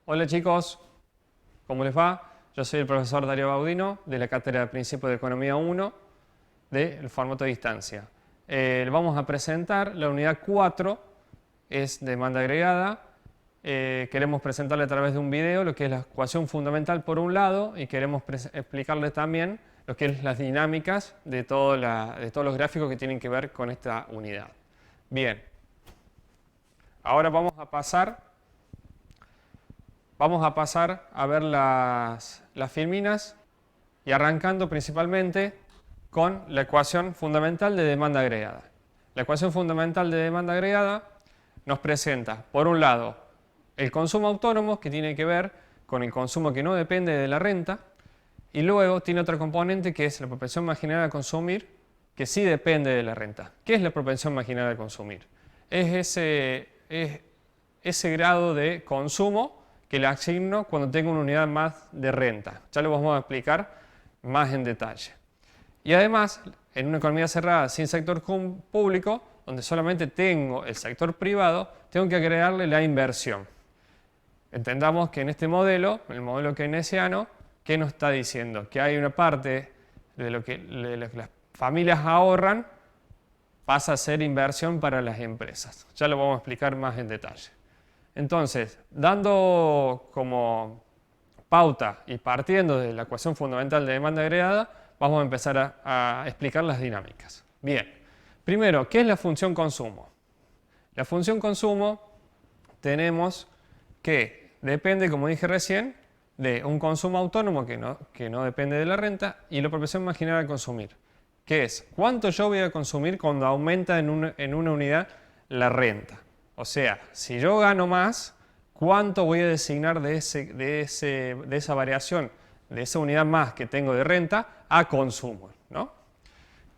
Hola chicos, ¿cómo les va? Yo soy el profesor Darío Baudino de la Cátedra de Principios de Economía 1 del formato de distancia. Vamos a presentar la unidad 4, es demanda agregada. Queremos presentarle a través de un video lo que es la ecuación fundamental por un lado y queremos explicarle también lo que es las dinámicas de todos los gráficos que tienen que ver con esta unidad. Bien, ahora vamos a pasar a ver las filminas y arrancando principalmente con la ecuación fundamental de demanda agregada. La ecuación fundamental de demanda agregada nos presenta, por un lado, el consumo autónomo, que tiene que ver con el consumo que no depende de la renta, y luego tiene otro componente que es la propensión marginal a consumir, que sí depende de la renta. ¿Qué es la propensión marginal a consumir? Es ese grado de consumo que le asigno cuando tengo una unidad más de renta. Ya lo vamos a explicar más en detalle. Y además, en una economía cerrada sin sector público, donde solamente tengo el sector privado, tengo que agregarle la inversión. Entendamos que en este modelo, el modelo keynesiano, ¿qué nos está diciendo? Que hay una parte de lo que las familias ahorran, pasa a ser inversión para las empresas. Ya lo vamos a explicar más en detalle. Entonces, dando como pauta y partiendo de la ecuación fundamental de demanda agregada, vamos a empezar a explicar las dinámicas. Bien, primero, ¿qué es la función consumo? La función consumo tenemos que depende, como dije recién, de un consumo autónomo que no depende de la renta y la propensión marginal a consumir, que es cuánto yo voy a consumir cuando aumenta en una unidad la renta. O sea, si yo gano más, ¿cuánto voy a designar de esa variación, de esa unidad más que tengo de renta, a consumo, ¿no?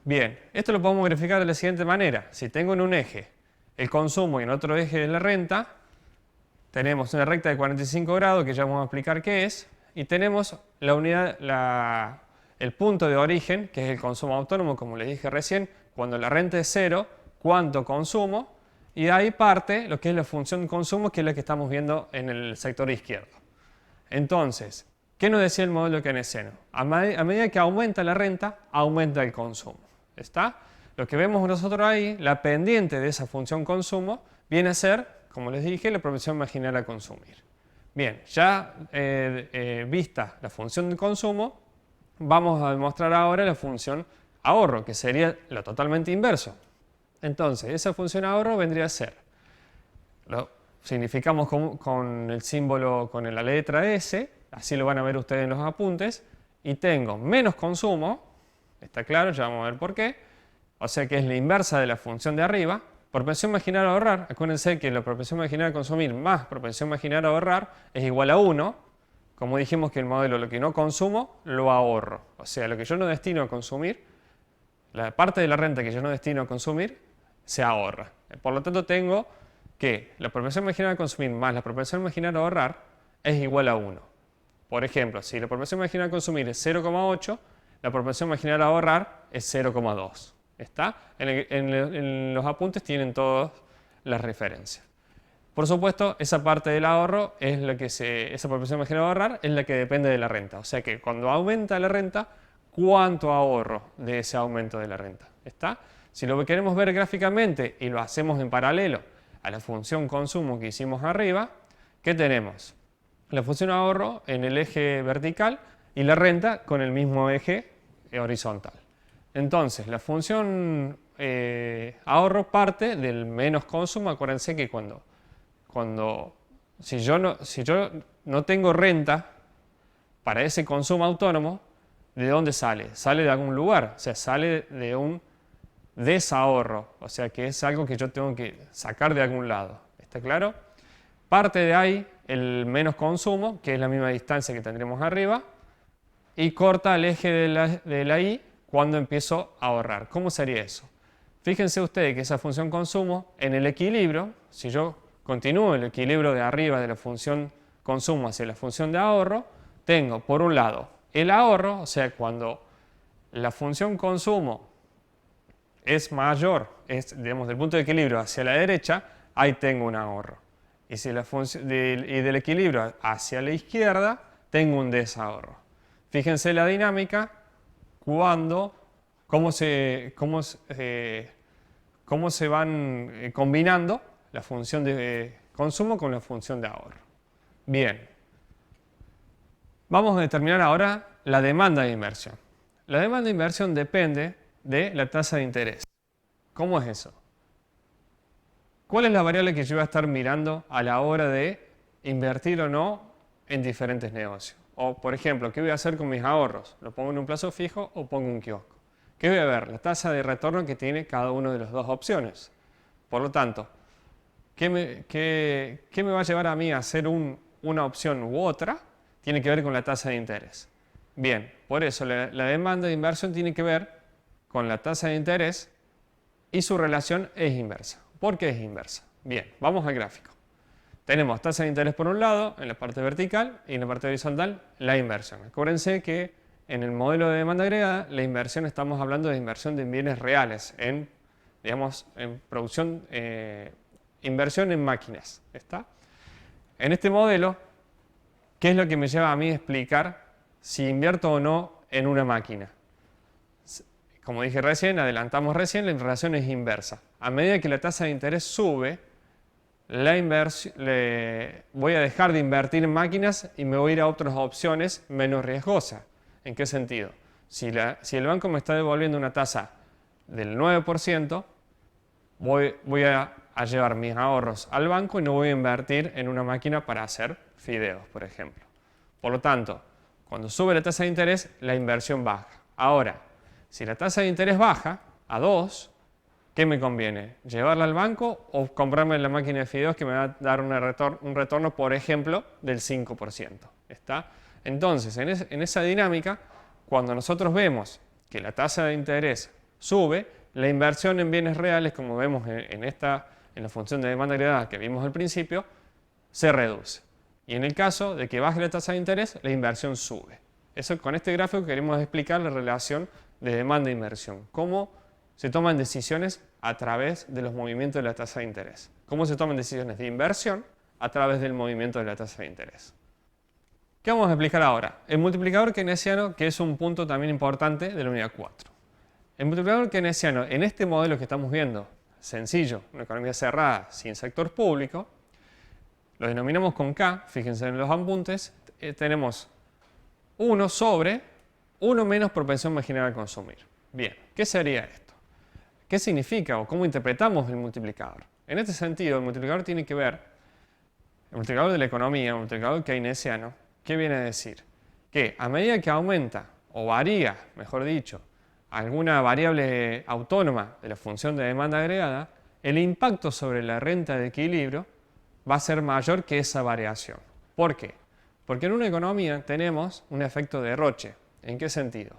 Bien, esto lo podemos verificar de la siguiente manera. Si tengo en un eje el consumo y en otro eje la renta, tenemos una recta de 45 grados, que ya vamos a explicar qué es, y tenemos la unidad, el punto de origen, que es el consumo autónomo, como les dije recién, cuando la renta es cero, cuánto consumo, y de ahí parte lo que es la función de consumo, que es la que estamos viendo en el sector izquierdo. Entonces, ¿qué nos decía el modelo keynesiano? A medida que aumenta la renta, aumenta el consumo. ¿Está? Lo que vemos nosotros ahí, la pendiente de esa función consumo, viene a ser, como les dije, la propensión marginal a consumir. Bien, ya vista la función de consumo, vamos a demostrar ahora la función ahorro, que sería lo totalmente inverso. Entonces, esa función ahorro vendría a ser, lo significamos con el símbolo, con la letra S, así lo van a ver ustedes en los apuntes, y tengo menos consumo, está claro, ya vamos a ver por qué, o sea que es la inversa de la función de arriba. Propensión marginal a ahorrar, acuérdense que la propensión marginal a consumir más propensión marginal a ahorrar es igual a 1, como dijimos que el modelo lo que no consumo, lo ahorro, o sea, lo que yo no destino a consumir, la parte de la renta que yo no destino a consumir, se ahorra. Por lo tanto, tengo que la propensión marginal a consumir más la propensión marginal a ahorrar es igual a 1. Por ejemplo, si la propensión marginal a consumir es 0,8, la propensión marginal a ahorrar es 0,2. ¿Está? En los apuntes tienen todas las referencias. Por supuesto, esa parte del ahorro es la que esa propensión marginal a ahorrar es la que depende de la renta. O sea que cuando aumenta la renta, ¿cuánto ahorro de ese aumento de la renta? ¿Está? Si lo queremos ver gráficamente y lo hacemos en paralelo a la función consumo que hicimos arriba, ¿qué tenemos? La función ahorro en el eje vertical y la renta con el mismo eje horizontal. Entonces, la función ahorro parte del menos consumo. Acuérdense que si yo no tengo renta para ese consumo autónomo, ¿de dónde sale? Sale de algún lugar, o sea, sale de un desahorro, o sea que es algo que yo tengo que sacar de algún lado. ¿Está claro? Parte de ahí el menos consumo, que es la misma distancia que tendremos arriba, y corta el eje de la Y cuando empiezo a ahorrar. ¿Cómo sería eso? Fíjense ustedes que esa función consumo en el equilibrio, si yo continúo el equilibrio de arriba de la función consumo hacia la función de ahorro, tengo por un lado el ahorro, o sea cuando la función consumo es mayor, digamos, del punto de equilibrio hacia la derecha, ahí tengo un ahorro. y, si y del equilibrio hacia la izquierda tengo un desahorro. Fíjense la dinámica cómo se van combinando la función de consumo con la función de ahorro. Bien, vamos a determinar ahora la demanda de inversión. La demanda de inversión depende de la tasa de interés. ¿Cómo es eso? ¿Cuál es la variable que yo voy a estar mirando a la hora de invertir o no en diferentes negocios? O, por ejemplo, ¿qué voy a hacer con mis ahorros? ¿Lo pongo en un plazo fijo o pongo un kiosco? ¿Qué voy a ver? La tasa de retorno que tiene cada una de las dos opciones. Por lo tanto, ¿qué me va a llevar a mí a hacer una opción u otra? Tiene que ver con la tasa de interés. Bien, por eso la demanda de inversión tiene que ver con la tasa de interés y su relación es inversa. ¿Por qué es inversa? Bien, vamos al gráfico. Tenemos tasa de interés por un lado, en la parte vertical, y en la parte horizontal, la inversión. Acuérdense que en el modelo de demanda agregada, la inversión estamos hablando de inversión de bienes reales, en producción, inversión en máquinas. ¿Está? En este modelo, ¿qué es lo que me lleva a mí a explicar si invierto o no en una máquina? Como dije recién, adelantamos recién, la relación es inversa. A medida que la tasa de interés sube, voy a dejar de invertir en máquinas y me voy a ir a otras opciones menos riesgosas. ¿En qué sentido? Si el banco me está devolviendo una tasa del 9%, voy a llevar mis ahorros al banco y no voy a invertir en una máquina para hacer fideos, por ejemplo. Por lo tanto, cuando sube la tasa de interés, la inversión baja. Ahora, si la tasa de interés baja a 2, ¿qué me conviene? ¿Llevarla al banco o comprarme la máquina de fideos que me va a dar un retorno, por ejemplo, del 5%? ¿Está? Entonces, en esa dinámica, cuando nosotros vemos que la tasa de interés sube, la inversión en bienes reales, como vemos en la función de demanda agregada que vimos al principio, se reduce. Y en el caso de que baje la tasa de interés, la inversión sube. Con este gráfico queremos explicar la relación de demanda e inversión. Cómo se toman decisiones a través de los movimientos de la tasa de interés. Cómo se toman decisiones de inversión a través del movimiento de la tasa de interés. ¿Qué vamos a explicar ahora? El multiplicador keynesiano, que es un punto también importante de la unidad 4. El multiplicador keynesiano, en este modelo que estamos viendo, sencillo, una economía cerrada, sin sector público, lo denominamos con K, fíjense en los apuntes, tenemos 1 sobre 1 menos propensión marginal a consumir. Bien, ¿qué sería esto? ¿Qué significa o cómo interpretamos el multiplicador? En este sentido, el multiplicador tiene que ver, el multiplicador de la economía, el multiplicador keynesiano, ¿qué viene a decir? Que a medida que aumenta o varía, mejor dicho, alguna variable autónoma de la función de demanda agregada, el impacto sobre la renta de equilibrio va a ser mayor que esa variación. ¿Por qué? Porque en una economía tenemos un efecto de derroche. ¿En qué sentido?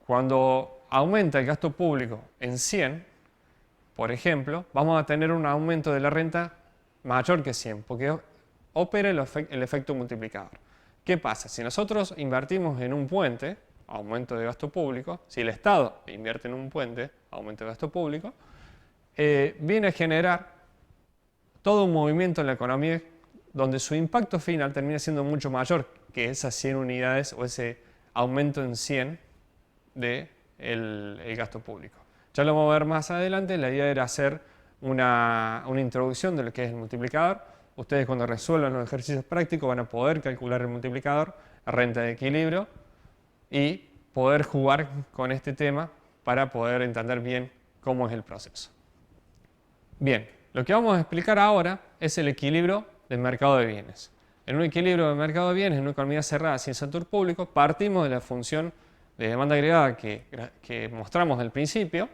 Cuando aumenta el gasto público en 100, por ejemplo, vamos a tener un aumento de la renta mayor que 100, porque opera el efecto multiplicador. ¿Qué pasa? Si nosotros invertimos en un puente, aumento de gasto público, si el Estado invierte en un puente, aumento de gasto público, viene a generar todo un movimiento en la economía donde su impacto final termina siendo mucho mayor que esas 100 unidades o ese aumento en 100 del gasto público. Ya lo vamos a ver más adelante. La idea era hacer una introducción de lo que es el multiplicador. Ustedes cuando resuelvan los ejercicios prácticos van a poder calcular el multiplicador, la renta de equilibrio y poder jugar con este tema para poder entender bien cómo es el proceso. Bien, lo que vamos a explicar ahora es el equilibrio del mercado de bienes. En un equilibrio del mercado de bienes, en una economía cerrada sin sector público, partimos de la función de demanda agregada que mostramos al principio,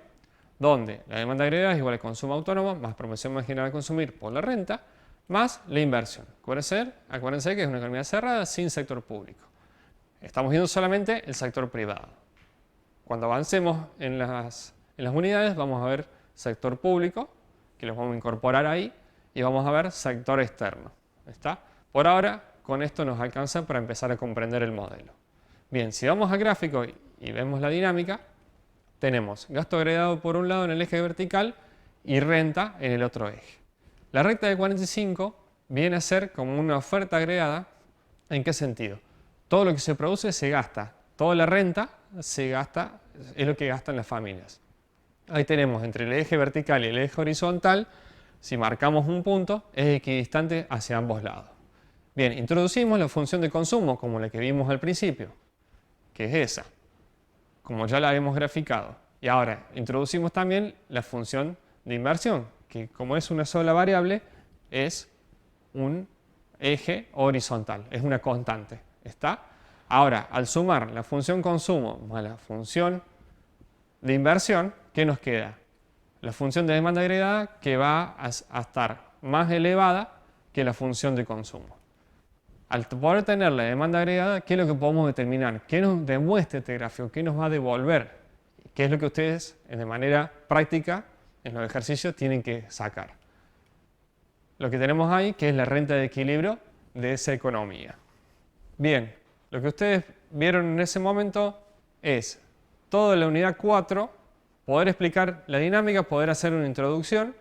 donde la demanda agregada es igual al consumo autónomo más propensión marginal a consumir por la renta, más la inversión. Acuérdense que es una economía cerrada sin sector público. Estamos viendo solamente el sector privado. Cuando avancemos en las unidades vamos a ver sector público, que los vamos a incorporar ahí, y vamos a ver sector externo. ¿Está? Por ahora, con esto nos alcanza para empezar a comprender el modelo. Bien, si vamos al gráfico y vemos la dinámica, tenemos gasto agregado por un lado en el eje vertical y renta en el otro eje. La recta de 45 viene a ser como una oferta agregada. ¿En qué sentido? Todo lo que se produce se gasta, toda la renta se gasta, es lo que gastan las familias. Ahí tenemos entre el eje vertical y el eje horizontal, si marcamos un punto, es equidistante hacia ambos lados. Bien, introducimos la función de consumo, como la que vimos al principio, que es esa, como ya la habíamos graficado. Y ahora introducimos también la función de inversión, que como es una sola variable, es un eje horizontal, es una constante. ¿Está? Ahora, al sumar la función consumo más la función de inversión, ¿qué nos queda? La función de demanda agregada, que va a estar más elevada que la función de consumo. Al poder tener la demanda agregada, ¿qué es lo que podemos determinar? ¿Qué nos demuestra este gráfico? ¿Qué nos va a devolver? ¿Qué es lo que ustedes, de manera práctica, en los ejercicios, tienen que sacar? Lo que tenemos ahí, que es la renta de equilibrio de esa economía. Bien, lo que ustedes vieron en ese momento es toda la unidad 4, poder explicar la dinámica, poder hacer una introducción,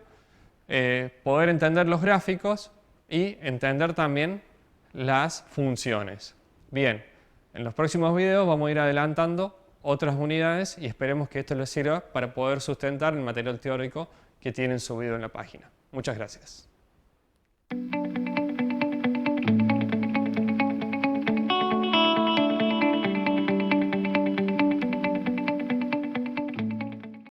poder entender los gráficos y entender también las funciones. Bien, en los próximos videos vamos a ir adelantando otras unidades y esperemos que esto les sirva para poder sustentar el material teórico que tienen subido en la página. Muchas gracias.